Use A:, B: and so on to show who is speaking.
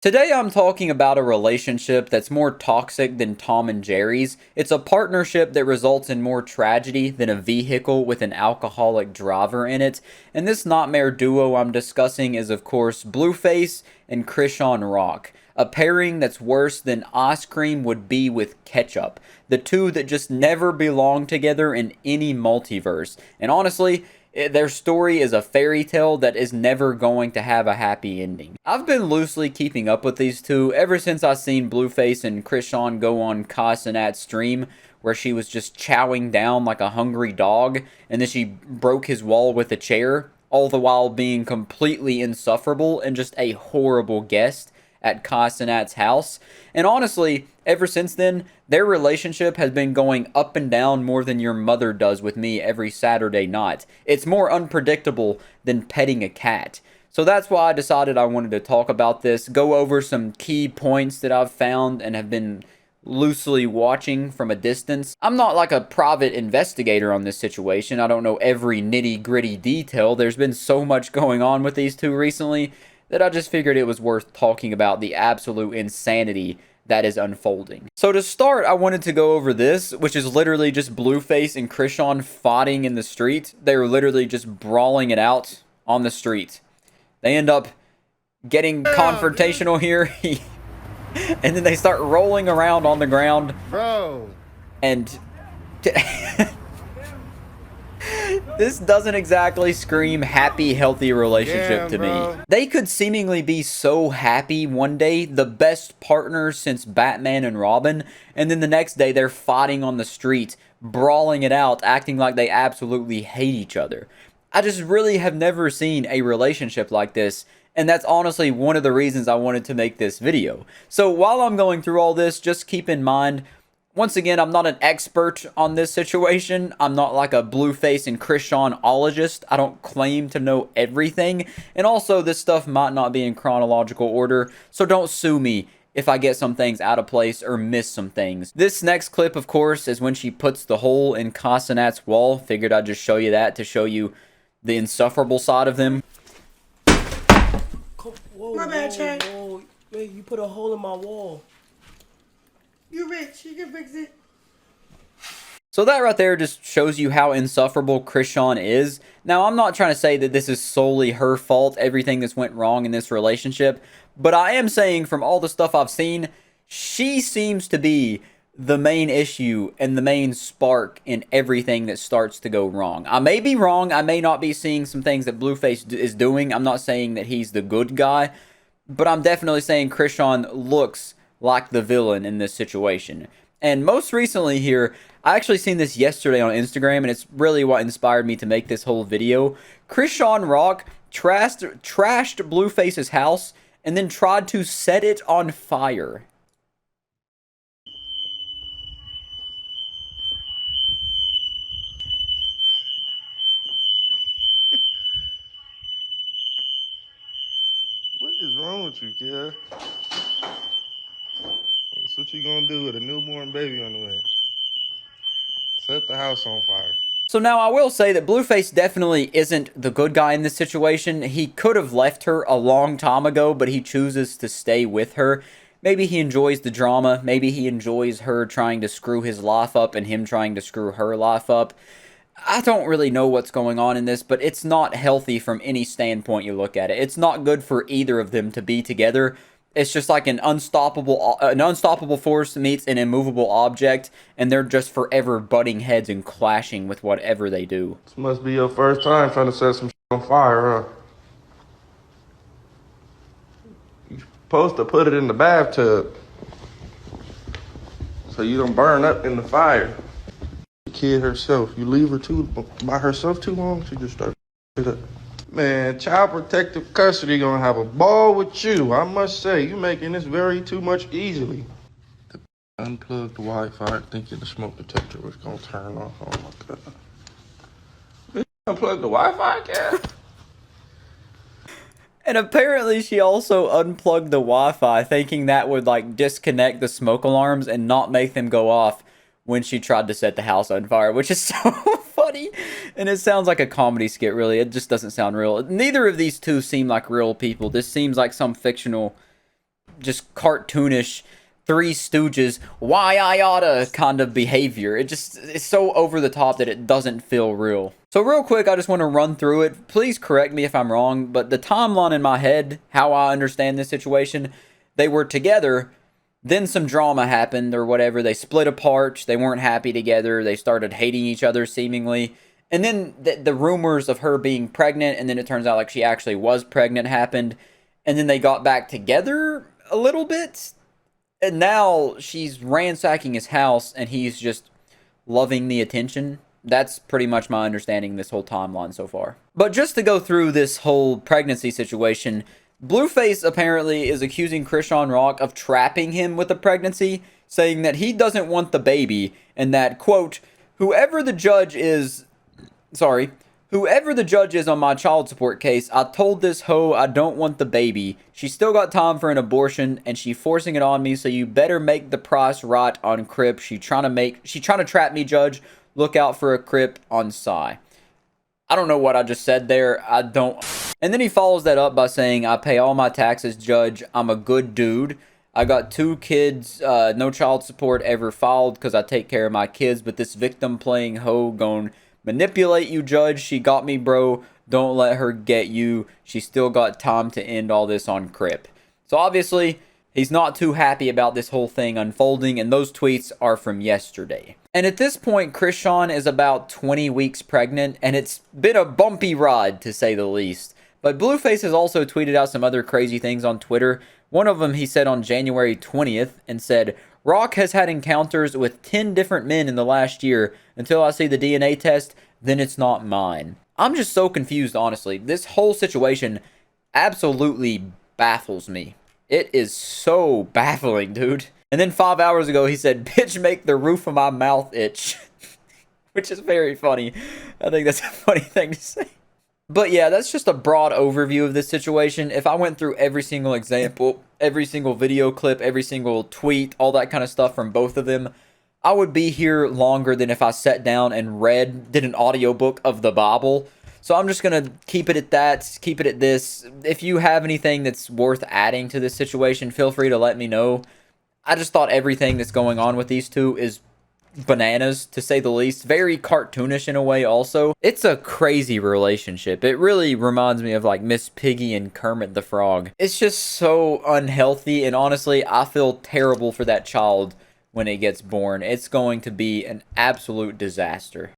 A: Today I'm talking about a relationship that's more toxic than Tom and Jerry's. It's a partnership that results in more tragedy than a vehicle with an alcoholic driver in it. And this nightmare duo I'm discussing is of course Blueface and Krishan Rock. A pairing that's worse than ice cream would be with ketchup. The two that just never belong together in any multiverse. And honestly, their story is a fairy tale that is never going to have a happy ending. I've been loosely keeping up with these two ever since I seen Blueface and Krishan go on Kai Cenat's stream where she was just chowing down like a hungry dog and then she broke his wall with a chair, all the while being completely insufferable and just a horrible guest at Kai Cenat's house. And honestly, ever since then, their relationship has been going up and down more than your mother does with me every Saturday night. It's more unpredictable than petting a cat. So that's why I decided I wanted to talk about this, go over some key points that I've found and have been loosely watching from a distance. I'm not like a private investigator on this situation. I don't know every nitty gritty detail. There's been so much going on with these two recently that I just figured it was worth talking about the absolute insanity that is unfolding. So to start, I wanted to go over this, which is literally just Blueface and Krishan fighting in the street. They're literally just brawling it out on the street. They end up getting confrontational here, and then they start rolling around on the ground.
B: Bro.
A: And this doesn't exactly scream happy, healthy relationship to me. They could seemingly be so happy one day, the best partners since Batman and Robin, and then the next day they're fighting on the street, brawling it out, acting like they absolutely hate each other. I just really have never seen a relationship like this, and that's honestly one of the reasons I wanted to make this video. So while I'm going through all this, just keep in mind, once again, I'm not an expert on this situation. I'm not like a Blueface and Krishan-ologist. I don't claim to know everything. And also, this stuff might not be in chronological order, so don't sue me if I get some things out of place or miss some things. This next clip, of course, is when she puts the hole in Kai Cenat's wall. Figured I'd just show you that to show you the insufferable side of them.
C: Whoa, my bad, Chad. Hey, you put a hole in my wall.
B: You rich, you can fix it.
A: So that right there just shows you how insufferable Krishan is. Now, I'm not trying to say that this is solely her fault, everything that's went wrong in this relationship, but I am saying from all the stuff I've seen, she seems to be the main issue and the main spark in everything that starts to go wrong. I may be wrong, I may not be seeing some things that Blueface is doing. I'm not saying that he's the good guy, but I'm definitely saying Krishan looks like the villain in this situation. And most recently here, I actually seen this yesterday on Instagram, and it's really what inspired me to make this whole video. Krishan Rock trashed Blueface's house and then tried to set it on fire.
B: What is wrong with you, kid? That's what you gonna do with a newborn baby on the way. Set the house on fire.
A: So now I will say that Blueface definitely isn't the good guy in this situation. He could have left her a long time ago, but he chooses to stay with her. Maybe he enjoys the drama. Maybe he enjoys her trying to screw his life up and him trying to screw her life up. I don't really know what's going on in this, but it's not healthy from any standpoint you look at it. It's not good for either of them to be together. It's just like an unstoppable force meets an immovable object, and they're just forever butting heads and clashing with whatever they do.
B: This must be your first time trying to set some shit on fire, huh? You're supposed to put it in the bathtub so you don't burn up in the fire. The kid herself, you leave her by herself too long, she just starts it up. Man, Child Protective Custody gonna have a ball with you. I must say, you making this very too much easily. Unplug the Wi-Fi, thinking the smoke detector was gonna turn off. Oh my god. Bitch, unplug the Wi-Fi, cat?
A: And apparently she also unplugged the Wi-Fi, thinking that would like disconnect the smoke alarms and not make them go off when she tried to set the house on fire, which is so funny. And it sounds like a comedy skit, really. It just doesn't sound real. Neither of these two seem like real people. This seems like some fictional just cartoonish Three Stooges, why I oughta kind of behavior. It's so over the top that it doesn't feel real. So real quick, I just want to run through it. Please correct me if I'm wrong, but the timeline in my head, how I understand this situation, they were together, then some drama happened or whatever. They split apart. They weren't happy together. They started hating each other seemingly. And then the rumors of her being pregnant, and then it turns out like she actually was pregnant, happened. And then they got back together a little bit. And now she's ransacking his house and he's just loving the attention. That's pretty much my understanding this whole timeline so far. But just to go through this whole pregnancy situation, Blueface apparently is accusing Krishan Rock of trapping him with a pregnancy, saying that he doesn't want the baby and that, quote, whoever the judge is on my child support case, I told this hoe I don't want the baby. She still got time for an abortion and she forcing it on me, so you better make the price right on Crip. She trying to trap me, judge. Look out for a Crip on Psy. I don't know what I just said there. I don't. And then he follows that up by saying, I pay all my taxes, judge. I'm a good dude. I got 2 kids, no child support ever filed because I take care of my kids, but this victim playing hoe gon' manipulate you, judge. She got me, bro. Don't let her get you. She still got time to end all this on Crip. So obviously, he's not too happy about this whole thing unfolding, and those tweets are from yesterday. And at this point, Krishan is about 20 weeks pregnant, and it's been a bumpy ride, to say the least. But Blueface has also tweeted out some other crazy things on Twitter. One of them he said on January 20th and said, Rock has had encounters with 10 different men in the last year. Until I see the DNA test, then it's not mine. I'm just so confused, honestly. This whole situation absolutely baffles me. It is so baffling, dude. And then 5 hours ago, he said, bitch, make the roof of my mouth itch. Which is very funny. I think that's a funny thing to say. But yeah, that's just a broad overview of this situation. If I went through every single example, every single video clip, every single tweet, all that kind of stuff from both of them, I would be here longer than if I sat down and did an audiobook of the Bible. So I'm just going to keep it at that, keep it at this. If you have anything that's worth adding to this situation, feel free to let me know. I just thought everything that's going on with these two is bananas, to say the least. Very cartoonish in a way also. It's a crazy relationship. It really reminds me of like Miss Piggy and Kermit the Frog. It's just so unhealthy, and honestly, I feel terrible for that child when it gets born. It's going to be an absolute disaster.